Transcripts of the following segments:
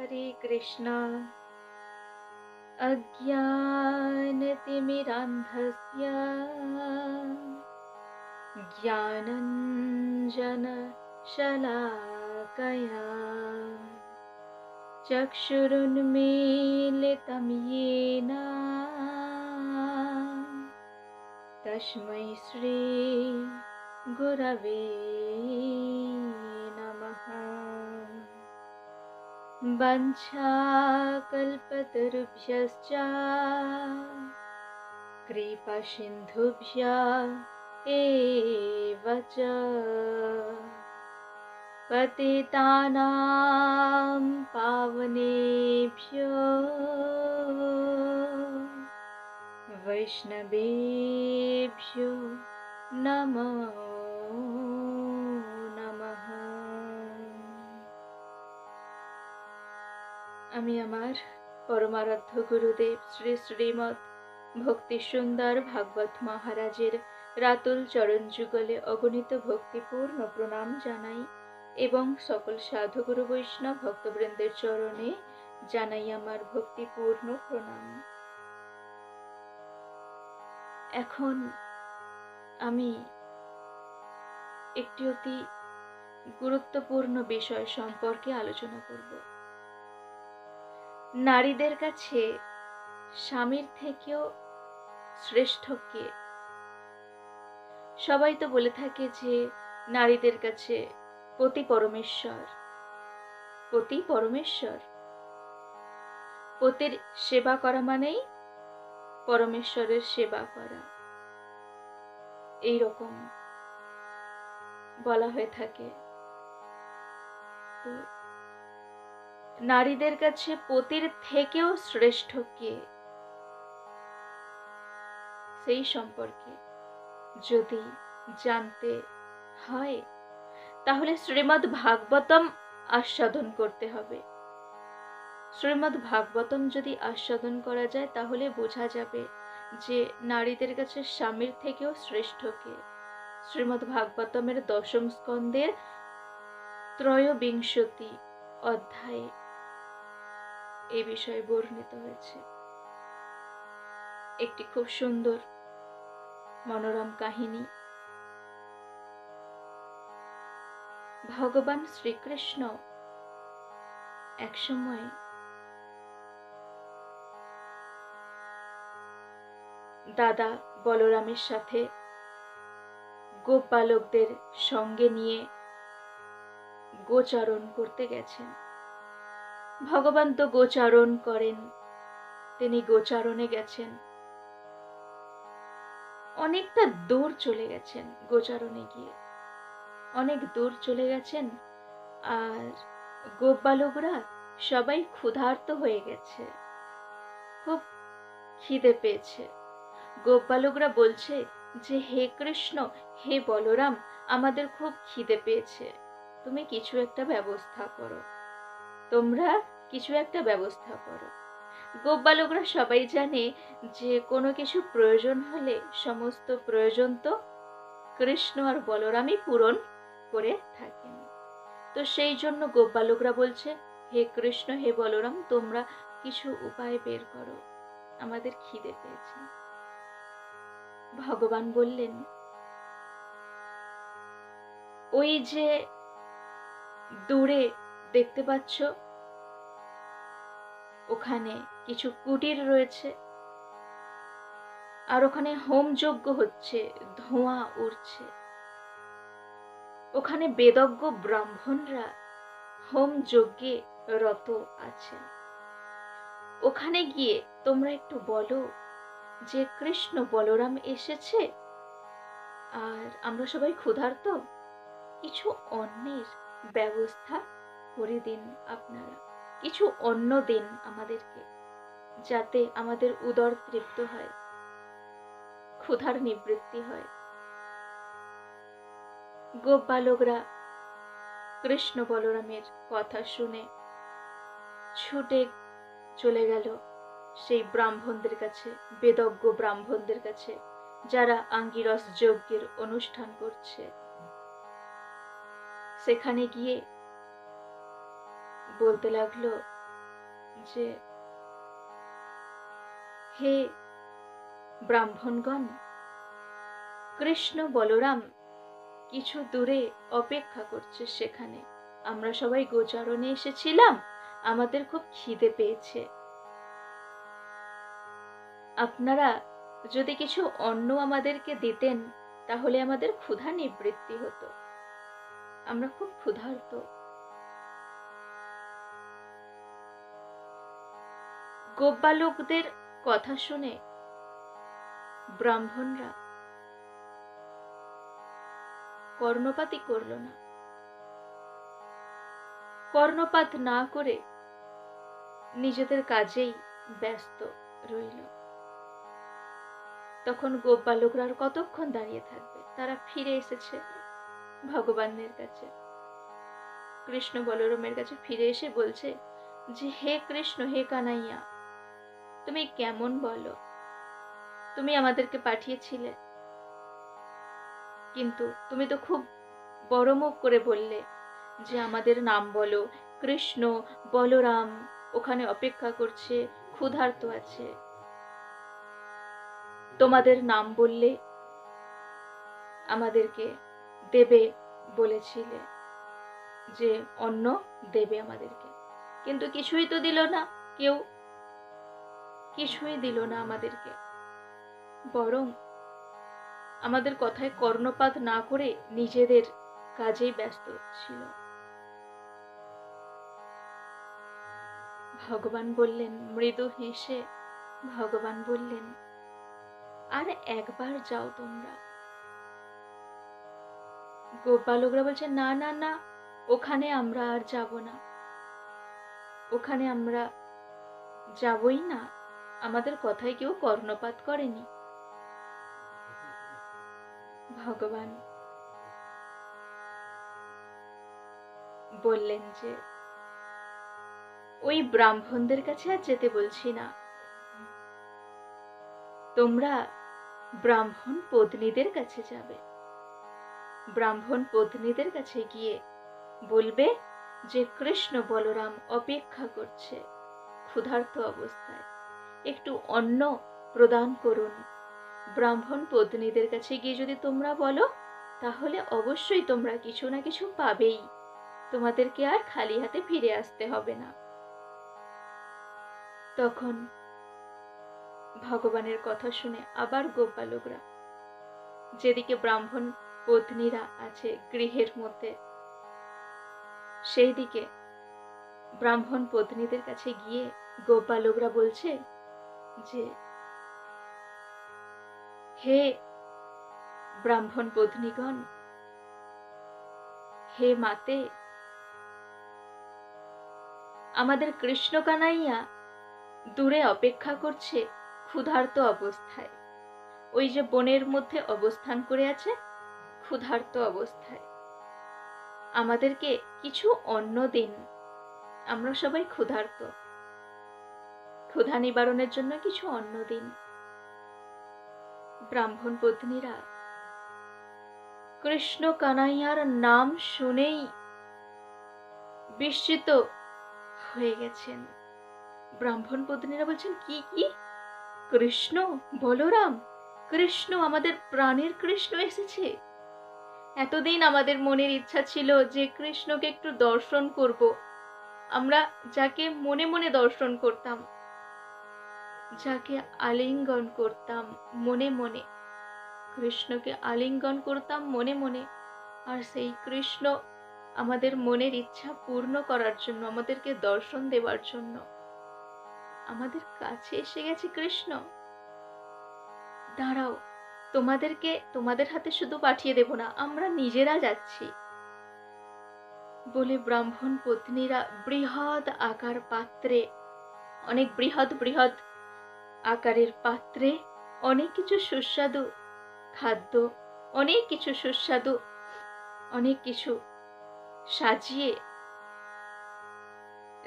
हरे कृष्ण अज्ञानतिमिरान्धस्य ज्ञानञ्जनशलाकया चक्षुरुन्मीलितं येन तस्मै श्री गुरवे नमः। वञ्चाकल्पतरुभ्यश्च कृपासिन्धुभ्य एव च पतितानां पावनेभ्यो वैष्णवेभ्यो नमो नमः। আমি আমার পরমারাধ্য গুরুদেব শ্রী শ্রীমৎ ভক্তি সুন্দর ভাগবত মহারাজের রাতুল চরণ যুগলে অগণিত ভক্তিপূর্ণ প্রণাম জানাই এবং সকল সাধুগুরু বৈষ্ণব ভক্তবৃন্দের চরণে জানাই আমার ভক্তিপূর্ণ প্রণাম। এখন আমি একটি অতি গুরুত্বপূর্ণ বিষয় সম্পর্কে আলোচনা করব। নারীদের কাছে স্বামীর থেকেও শ্রেষ্ঠ কে? সবাই তো বলে থাকে যে নারীদের কাছে পতি পরমেশ্বর। পতি পরমেশ্বর, পতির সেবা করা মানেই পরমেশ্বরের সেবা করা, এই রকম বলা হয়ে থাকে। তো নারীদের কাছে পতির থেকেও শ্রেষ্ঠ কে, সেই সম্পর্কে যদি জানতে হয় তাহলে শ্রীমদ্ ভাগবতম আস্বাদন করতে হবে। শ্রীমদ্ ভাগবতম যদি আস্বাদন করা যায় তাহলে বোঝা যাবে যে নারীদের কাছে স্বামীর থেকেও শ্রেষ্ঠ কে। শ্রীমদ্ ভাগবতমের দশম স্কন্ধের ত্রয়োবিংশতি অধ্যায়ে এই বিষয়ে বর্ণিত হয়েছে। একটি খুব সুন্দর মনোরম কাহিনী। ভগবান শ্রীকৃষ্ণ একসময় দাদা বলরামের সাথে গোপ বালকদের সঙ্গে নিয়ে গোচারণ করতে গেছেন। ভগবান তো গোচারণ করেন, তিনি গোচারণে গেছেন, অনেকটা দূর চলে গেছেন। গোচারণে গিয়ে অনেক দূর চলে গেছেন, আর গোপ বালকরা সবাই ক্ষুধার্ত হয়ে গেছে, খুব খিদে পেয়েছে। গোপ বালকরা বলছে যে হে কৃষ্ণ, হে বলরাম, আমাদের খুব খিদে পেয়েছে, তুমি কিছু একটা ব্যবস্থা করো, তোমরা কিছু একটা ব্যবস্থা করো। গোপ বালকরা সবাই জানে যে কোনো কিছু প্রয়োজন হলে সমস্ত প্রয়োজন তো কৃষ্ণ আর বলরামই পূরণ করে থাকেন। তো সেই জন্য গোপ বালকরা বলছে হে কৃষ্ণ, হে বলরাম, তোমরা কিছু উপায় বের করো, আমাদের খিদে পেয়েছে। ভগবান বললেন, ওই যে দূরে দেখতে পাচ্ছ, ওখানে কিছু কুটির রয়েছে, আর ওখানে হোম যজ্ঞ হচ্ছে, ধোঁয়া উঠছে। ওখানে বেদজ্ঞ ব্রাহ্মণরা হোম যজ্ঞে রত আছেন। ওখানে গিয়ে তোমরা একটু বলো যে কৃষ্ণ বলরাম এসেছে আর আমরা সবাই ক্ষুধার্ত, কিছু অন্নের ব্যবস্থা করে দিন আপনারা, কিছু অন্ন দিন আমাদেরকে, যাতে আমাদের উদর তৃপ্ত হয়, ক্ষুধার নিবৃত্তি হয়। গোপ বালকরা কৃষ্ণ বলরামের কথা শুনে ছুটে চলে গেল সেই ব্রাহ্মণদের কাছে, বেদজ্ঞ ব্রাহ্মণদের কাছে, যারা আঙ্গিরস যজ্ঞের অনুষ্ঠান করছে। সেখানে গিয়ে বলতে লাগলো যে হে ব্রাহ্মণগণ, কৃষ্ণ বলরাম কিছু দূরে অপেক্ষা করছে, সেখানে আমরা সবাই গোচারণে এসেছিলাম, আমাদের খুব খিদে পেয়েছে, আপনারা যদি কিছু অন্ন আমাদেরকে দিতেন তাহলে আমাদের ক্ষুধা নিবৃত্তি হতো, আমরা খুব ক্ষুধার্ত। গোপবালকদের কথা শুনে ব্রাহ্মণরা কর্ণপাতই করল না। কর্ণপাত না করে নিজেদের কাজেই ব্যস্ত রইল। তখন গোপবালকরা আর কতক্ষণ দাঁড়িয়ে থাকবে? তারা ফিরে এসেছে ভগবানের কাছে, কৃষ্ণ বলরামের কাছে ফিরে এসে বলছে যে হে কৃষ্ণ, হে কানাইয়া, তুমি কেমন বলো? তুমি আমাদেরকে পাঠিয়েছিলে, কিন্তু তুমি তো খুব বড় মুখ করে বললে যে আমাদের নাম বলো, কৃষ্ণ বলরাম ওখানে অপেক্ষা করছে, ক্ষুধার্ত আছে, তোমাদের নাম বললে আমাদেরকে দেবে বলেছিলে, যে অন্ন দেবে আমাদেরকে, কিন্তু কিছুই তো দিল না, কেউ কিছুই দিল না আমাদেরকে, বরং আমাদের কথায় কর্ণপাত না করে নিজেদের কাজেই ব্যস্ত ছিল। ভগবান বললেন, মৃদু হেসে ভগবান বললেন, আর একবার যাও তোমরা। গোপালকরা বলছে না না না, ওখানে আমরা আর যাব না, ওখানে আমরা যাবই না, আমাদের কথায় কেউ কর্ণপাত করেনি। ভগবান বললেন যে ওই ব্রাহ্মণদের কাছে আর যেতে বলছি না, তোমরা ব্রাহ্মণ পত্নীদের কাছে যাবে, ব্রাহ্মণ পত্নীদের কাছে গিয়ে বলবে যে কৃষ্ণ বলরাম অপেক্ষা করছে ক্ষুধার্ত অবস্থায়, একটু অন্ন প্রদান করুন। ব্রাহ্মণ পত্নীদের কাছে গিয়ে যদি তোমরা বলো তাহলে অবশ্যই তোমরা কিছু না কিছু পাবেই, তোমাদেরকে আর খালি হাতে ফিরে আসতে হবে না। তখন ভগবানের কথা শুনে আবার গোপালকরা, যেদিকে ব্রাহ্মণ পত্নীরা আছে গৃহের মধ্যে, সেই দিকে ব্রাহ্মণ পত্নীদের কাছে গিয়ে গোপালকরা বলছে যে হে ব্রাহ্মণ পত্নীগণ, হে মাতে, আমাদের কৃষ্ণ কানাইয়া দূরে অপেক্ষা করছে ক্ষুধার্ত অবস্থায়, ওই যে বনের মধ্যে অবস্থান করে আছে ক্ষুধার্ত অবস্থায়, আমাদেরকে কিছু অন্ন দিন, আমরা সবাই ক্ষুধার্ত, ক্ষুধা নিবারণের জন্য কিছু অন্ন দিন। ব্রাহ্মণ পত্নীরা কৃষ্ণ কানাইয়ার নাম শুনেই বিস্মিত হয়ে গেছেন। ব্রাহ্মণ পত্নীরা বলছেন কি কি? কৃষ্ণ বলরাম, কৃষ্ণ আমাদের প্রাণের কৃষ্ণ এসেছে। এতদিন আমাদের মনের ইচ্ছা ছিল যে কৃষ্ণকে একটু দর্শন করব, আমরা যাকে মনে মনে দর্শন করতাম, যাকে আলিঙ্গন করতাম মনে মনে, কৃষ্ণকে আলিঙ্গন করতাম মনে মনে, আর সেই কৃষ্ণ আমাদের মনের ইচ্ছা পূর্ণ করার জন্য, আমাদেরকে দর্শন দেওয়ার জন্য আমাদের কাছে এসে গেছে কৃষ্ণ। দাঁড়াও, তোমাদেরকে তোমাদের হাতে শুধু পাঠিয়ে দেব না, আমরা নিজেরা যাচ্ছি বলে ব্রাহ্মণ পত্নীরা বৃহৎ আকার পাত্রে, অনেক বৃহৎ বৃহৎ আকারের পাত্রে অনেক কিছু সুস্বাদু খাদ্য, অনেক কিছু সুস্বাদু, অনেক কিছু সাজিয়ে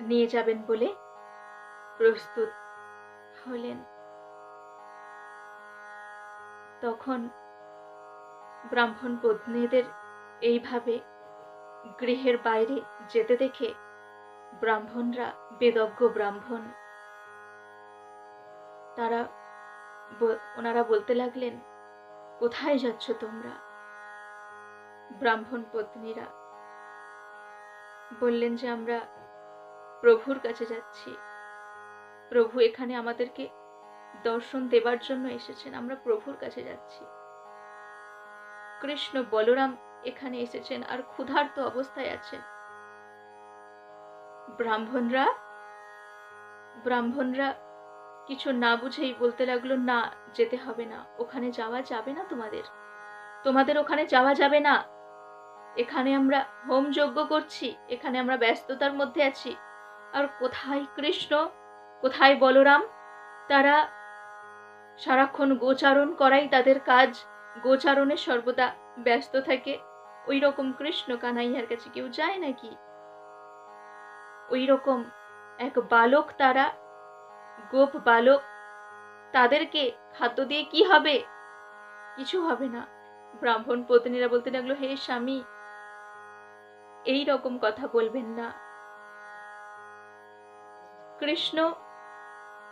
নিয়ে যাবেন বলে প্রস্তুত হলেন। তখন ব্রাহ্মণ পত্নীদের এইভাবে গৃহের বাইরে যেতে দেখে ব্রাহ্মণরা, বেদজ্ঞ ব্রাহ্মণ, তারা ওনারা বলতে লাগলেন, কোথায় যাচ্ছ তোমরা? ব্রাহ্মণ পত্নীরা বললেন যে আমরা প্রভুর কাছে যাচ্ছি, প্রভু এখানে আমাদেরকে দর্শন দেবার জন্য এসেছেন, আমরা প্রভুর কাছে যাচ্ছি। কৃষ্ণ বলরাম এখানে এসেছেন আর ক্ষুধার্ত অবস্থায় আছেন। ব্রাহ্মণরা কিছু না বুঝেই বলতে লাগলো, না, যেতে হবে না, ওখানে যাওয়া যাবে না, তোমাদের ওখানে যাওয়া যাবে না। এখানে আমরা হোম যজ্ঞ করছি, এখানে আমরা ব্যস্ততার মধ্যে আছি। আর কোথায় কৃষ্ণ, কোথায় বলরাম? তারা সারাক্ষণ গোচারণ করাই তাদের কাজ, গোচারণে সর্বদা ব্যস্ত থাকে। ওই রকম কৃষ্ণ কানাইয়ার কাছে কেউ যায় নাকি? ওই রকম এক বালক তারা, গোপ বালক, তাদেরকে খাদ্য দিয়ে কি হবে? কিছু হবে না। ব্রাহ্মণ পত্নীরা বলতে লাগলো, হে স্বামী, এই রকম কথা বলবেন না। কৃষ্ণ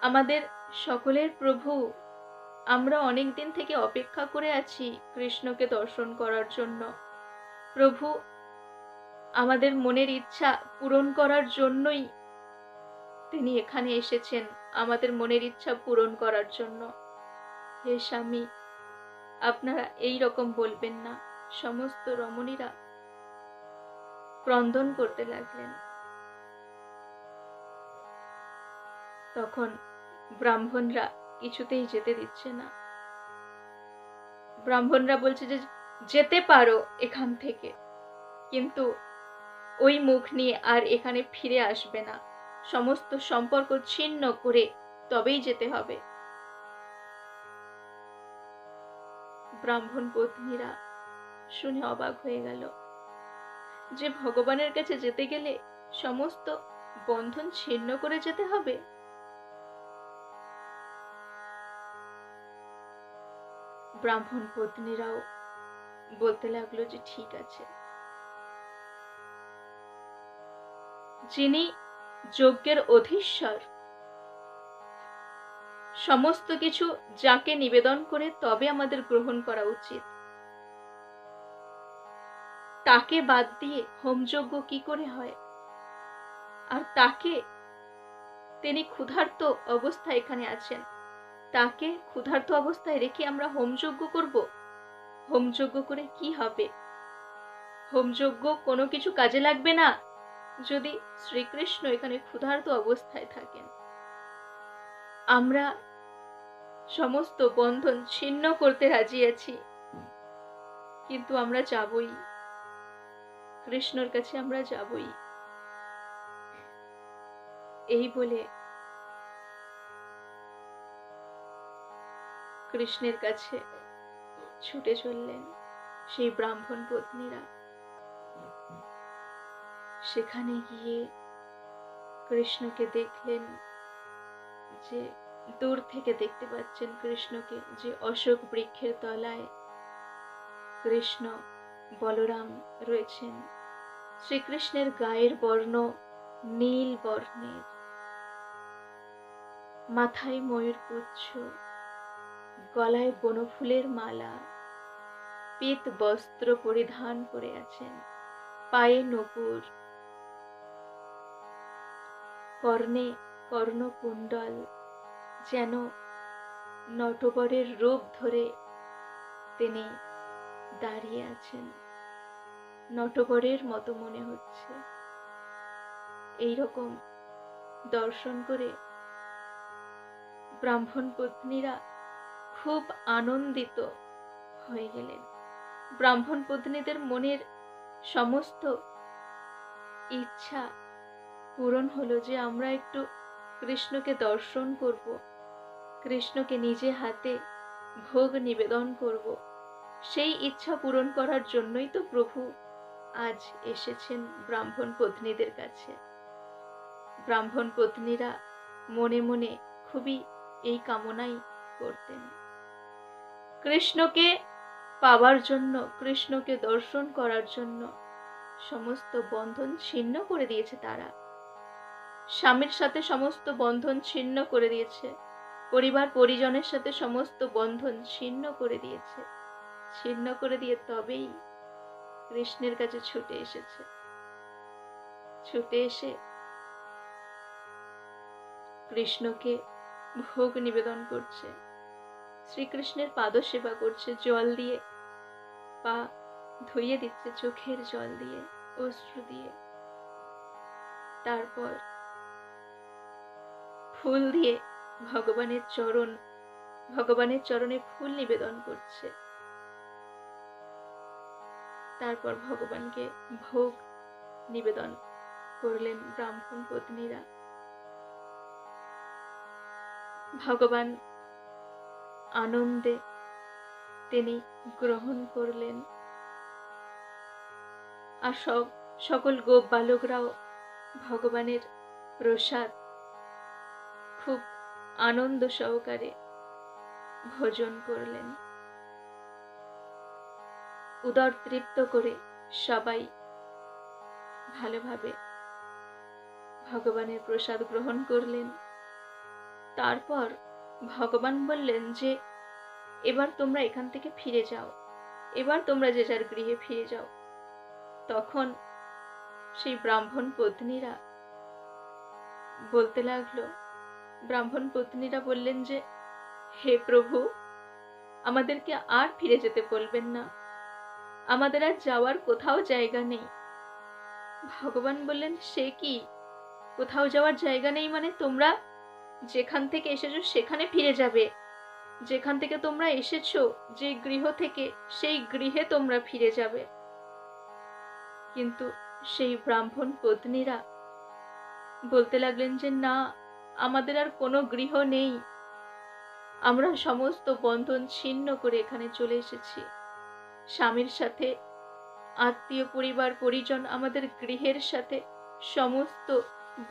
আমাদের সকলের প্রভু, আমরা অনেক দিন থেকে অপেক্ষা করে আছি কৃষ্ণকে দর্শন করার জন্য। প্রভু আমাদের মনের ইচ্ছা পূরণ করার জন্যই তিনি এখানে এসেছেন, আমাদের মনের ইচ্ছা পূরণ করার জন্য। হে স্বামী, আপনারা এই রকম বলবেন না। সমস্ত রমণীরা ক্রন্দন করতে লাগলেন। তখন ব্রাহ্মণরা কিছুতেই যেতে দিচ্ছে না। ব্রাহ্মণরা বলছে যে যেতে পারো এখান থেকে, কিন্তু ওই মুখ নিয়ে আর এখানে ফিরে আসবে না, সমস্ত সম্পর্ক ছিন্ন করে তবেই যেতে হবে। ব্রাহ্মণ পত্নীরা শুনে অবাক হয়ে গেল যে ভগবানের কাছে যেতে গেলে সমস্ত বন্ধন ছিন্ন করে যেতে হবে। ব্রাহ্মণ পত্নীরাও বলতে লাগলো যে ঠিক আছে, যিনি যজ্ঞের অধীশ্বর, সমস্ত কিছু যাকে নিবেদন করে তবে আমাদের গ্রহণ করা উচিত, তাকে বাদ দিয়ে হোমযজ্ঞ কি করে হয়? আর তিনি ক্ষুধার্ত অবস্থায় এখানে আছেন, তাকে ক্ষুধার্ত অবস্থায় রেখে আমরা হোমযজ্ঞ করব? হোমযজ্ঞ করে কি হবে? হোমযজ্ঞ কোনো কিছু কাজে লাগবে না যদি শ্রীকৃষ্ণ এখানে ক্ষুধার্ত অবস্থায় থাকেন। আমরা সমস্ত বন্ধন ছিন্ন করতে রাজি আছি, কিন্তু আমরা যাবই, কৃষ্ণর কাছে আমরা যাবই। এই বলে কৃষ্ণের কাছে ছুটে চললেন সেই ব্রাহ্মণ পত্নীরা। সেখানে গিয়ে কৃষ্ণকে দেখলেন, যে দূর থেকে দেখতে পাচ্ছেন কৃষ্ণকে, যে অশোক বৃক্ষের তলায় কৃষ্ণ বলরাম রয়েছেন। শ্রীকৃষ্ণের গায়ের বর্ণ নীল বর্ণের, মাথায় ময়ূরপুচ্ছ, গলায় বনফুলের মালা, পীত বস্ত্র পরিধান করে আছেন, পায়ে নূপুর, কর্ণে কর্ণকুণ্ডল, যেন নটবরের রূপ ধরে তিনি দাঁড়িয়ে আছেন, নটবরের মতো মনে হচ্ছে। এইরকম দর্শন করে ব্রাহ্মণ পত্নীরা খুব আনন্দিত হয়ে গেলেন। ব্রাহ্মণ পত্নীদের মনের সমস্ত ইচ্ছা পূরণ হলো যে আমরা একটু কৃষ্ণকে দর্শন করব, কৃষ্ণকে নিজে হাতে ভোগ নিবেদন করব। সেই ইচ্ছা পূরণ করার জন্যই তো প্রভু আজ এসেছেন ব্রাহ্মণ পত্নীদের কাছে। ব্রাহ্মণ পত্নীরা মনে মনে খুবই এই কামনাই করতেন, কৃষ্ণকে পাওয়ার জন্য, কৃষ্ণকে দর্শন করার জন্য সমস্ত বন্ধন ছিন্ন করে দিয়েছে তারা। স্বামীর সাথে সমস্ত বন্ধন ছিন্ন করে দিয়েছে, পরিবার পরিজনের সাথে সমস্ত বন্ধন ছিন্ন করে দিয়েছে। ছিন্ন করে দিয়ে তবেই কৃষ্ণের কাছে ছুটে এসেছে। ছুটে এসে কৃষ্ণকে ভোগ নিবেদন করছে, শ্রীকৃষ্ণের পাদসেবা করছে, জল দিয়ে পা ধুইয়ে দিচ্ছে, চোখের জল দিয়ে, অশ্রু দিয়ে। তারপর ফুল দিয়ে ভগবানের চরণে ফুল নিবেদন করছে। তারপর ভগবানকে ভোগ নিবেদন করলেন ব্রাহ্মণ পত্নীরা। ভগবান আনন্দে তিনি গ্রহণ করলেন। আর সকল গোপ বালকরাও ভগবানের প্রসাদ খুব আনন্দ সহকারে ভোজন করলেন। উদর তৃপ্ত করে সবাই ভালোভাবে ভগবানের প্রসাদ গ্রহণ করলেন। তারপর ভগবান বললেন যে এবার তোমরা এখান থেকে ফিরে যাও, এবার তোমরা যে যার গৃহে ফিরে যাও। তখন সেই ব্রাহ্মণ পত্নীরা বলতে লাগলো, ব্রাহ্মণ পত্নীরা বললেন যে হে প্রভু, আমাদেরকে আর ফিরে যেতে বলবেন না, আমাদের আর যাওয়ার কোথাও জায়গা নেই। ভগবান বললেন, সে কি, কোথাও যাওয়ার জায়গা নেই মানে তোমরা যেখান থেকে এসেছো সেখানে ফিরে যাবে। যেখান থেকে তোমরা এসেছো, যে গৃহ থেকে, সেই গৃহে তোমরা ফিরে যাবে। কিন্তু সেই ব্রাহ্মণ পত্নীরা বলতে লাগলেন যে না, আমাদের আর কোনো গৃহ নেই, আমরা সমস্ত বন্ধন ছিন্ন করে এখানে চলে এসেছি। স্বামীর সাথে, আত্মীয় পরিবার পরিজন, আমাদের গৃহের সাথে সমস্ত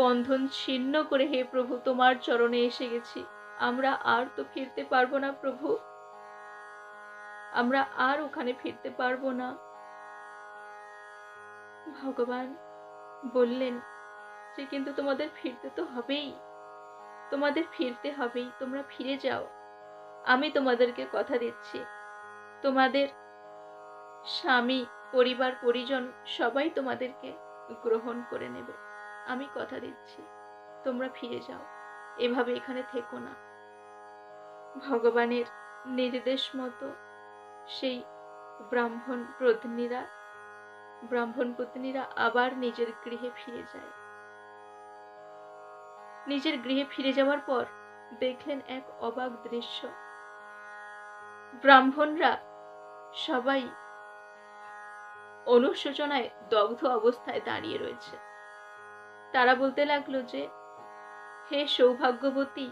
বন্ধন ছিন্ন করে হে প্রভু তোমার চরণে এসে গেছি। আমরা আর তো ফিরতে পারবো না প্রভু, আমরা আর ওখানে ফিরতে পারবো না। ভগবান বললেন যে কিন্তু তোমাদের ফিরতে তো হবেই, তোমাদের ফিরতে হবেই, তোমরা ফিরে যাও। আমি তোমাদেরকে কথা দিচ্ছি, তোমাদের স্বামী, পরিবার পরিজন সবাই তোমাদেরকে গ্রহণ করে নেবে। আমি কথা দিচ্ছি, তোমরা ফিরে যাও, এভাবে এখানে থেকো না। ভগবানের নির্দেশ মতো সেই ব্রাহ্মণ পত্নীরা আবার নিজের গৃহে ফিরে যায়। নিজের গৃহে ফিরে যাওয়ার পর দেখলেন এক অবাক দৃশ্য। ব্রাহ্মণরা সবাই অনুশোচনায় দগ্ধ অবস্থায় দাঁড়িয়ে রয়েছে। তারা বলতে লাগলো যে হে সৌভাগ্যবতী,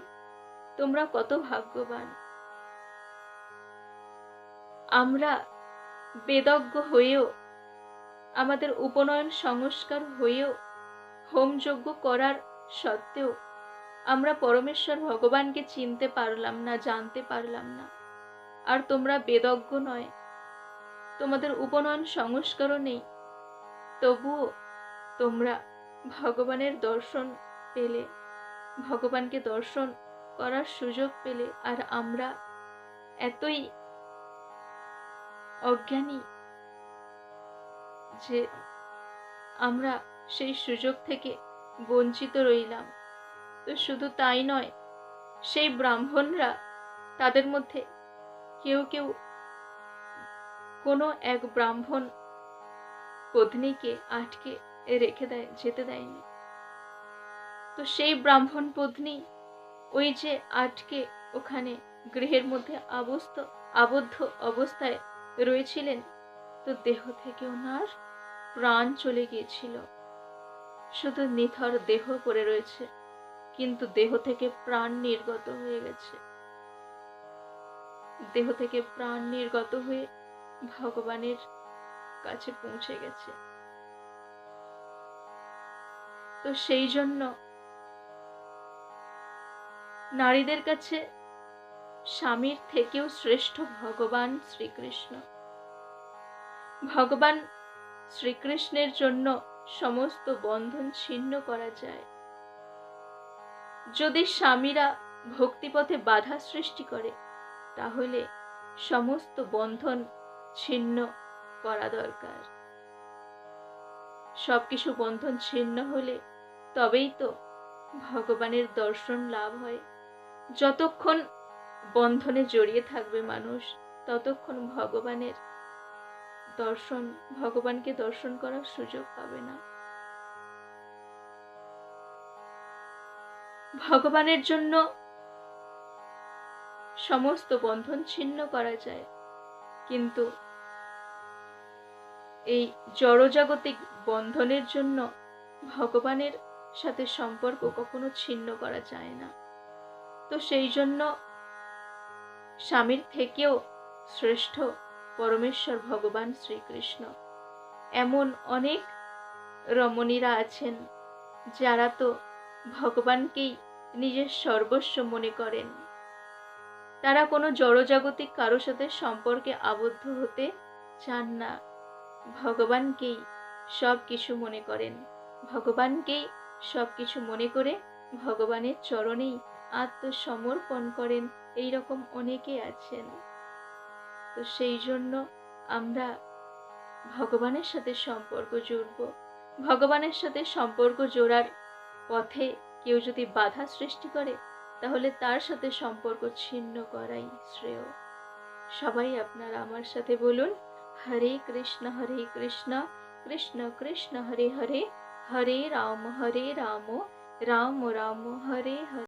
তোমরা কত ভাগ্যবান। আমরা বেদজ্ঞ হয়েও, আমাদের উপনয়ন সংস্কার হয়েও, হোমযজ্ঞ করার সত্ত্বেও আমরা পরমেশ্বর ভগবানকে চিনতে পারলাম না, জানতে পারলাম না। আর তোমরা বেদজ্ঞ নয়, তোমাদের উপনয়ন সংস্কারও নেই, তবুও তোমরা ভগবানের দর্শন পেলে, ভগবানকে দর্শন করার সুযোগ পেলে। আর আমরা এতই অজ্ঞানী যে আমরা সেই সুযোগ থেকে বঞ্চিত রইলাম। তো শুধু তাই নয়, সেই ব্রাহ্মণরা তাদের মধ্যে কেউ কেউ কোনো এক ব্রাহ্মণ পত্নীকে আটকে রেখে যেতে দেয়নি। তো সেই ব্রাহ্মণ পত্নী ওই যে আটকে ওখানে গৃহের মধ্যে আবদ্ধ অবস্থায় রয়েছিলেন, তো দেহ থেকে ওনার প্রাণ চলে গিয়েছিল। শুধু নিথর দেহ পড়ে রয়েছে, কিন্তু দেহ থেকে প্রাণ নির্গত হয়ে গেছে। দেহ থেকে প্রাণ নির্গত হয়ে ভগবানের কাছে পৌঁছে গেছে। তো সেই জন্য নারীদের কাছে স্বামীর থেকেও শ্রেষ্ঠ ভগবান শ্রীকৃষ্ণ। ভগবান শ্রীকৃষ্ণের জন্য সমস্ত বন্ধন ছিন্ন করা যায়। যদি স্বামীরা ভক্তিপথে বাধা সৃষ্টি করে, তাহলে সমস্ত বন্ধন ছিন্ন করা দরকার। সবকিছু বন্ধন ছিন্ন হলে তবেই তো ভগবানের দর্শন লাভ হয়। যতক্ষণ বন্ধনে জড়িয়ে থাকবে মানুষ, ততক্ষণ ভগবানকে দর্শন করার সুযোগ পাবে না। ভগবানের জন্য সমস্ত বন্ধন ছিন্ন করা যায়, কিন্তু এই জড়জাগতিক বন্ধনের জন্য ভগবানের সাথে সম্পর্ক কখনো ছিন্ন করা যায় না। তো সেই জন্য স্বামীর থেকেও শ্রেষ্ঠ পরমেশ্বর ভগবান শ্রীকৃষ্ণ। এমন অনেক রমণীরা আছেন যারা তো ভগবানকেই নিজের সর্বস্ব মনে করেন। তারা কোনো জড়জাগতিক কারোর সাথে সম্পর্কে আবদ্ধ হতে চান না, ভগবানকেই সব কিছু মনে করেন। ভগবানকেই সব কিছু মনে করে ভগবানের চরণেই আত্মসমর্পণ করেন। এইরকম অনেকে আছেন। তো সেই জন্য আমরা ভগবানের সাথে সম্পর্ক জুড়ব। ভগবানের সাথে সম্পর্ক জোড়ার পথে কেউ যদি বাধা সৃষ্টি করে, তাহলে তার সাথে সম্পর্ক ছিন্ন করাই শ্রেয়। সবাই আপনারা আমার সাথে বলুন, হরে কৃষ্ণ কৃষ্ণ কৃষ্ণ হরে হরে, হরে রাম রাম রাম হরে হরে।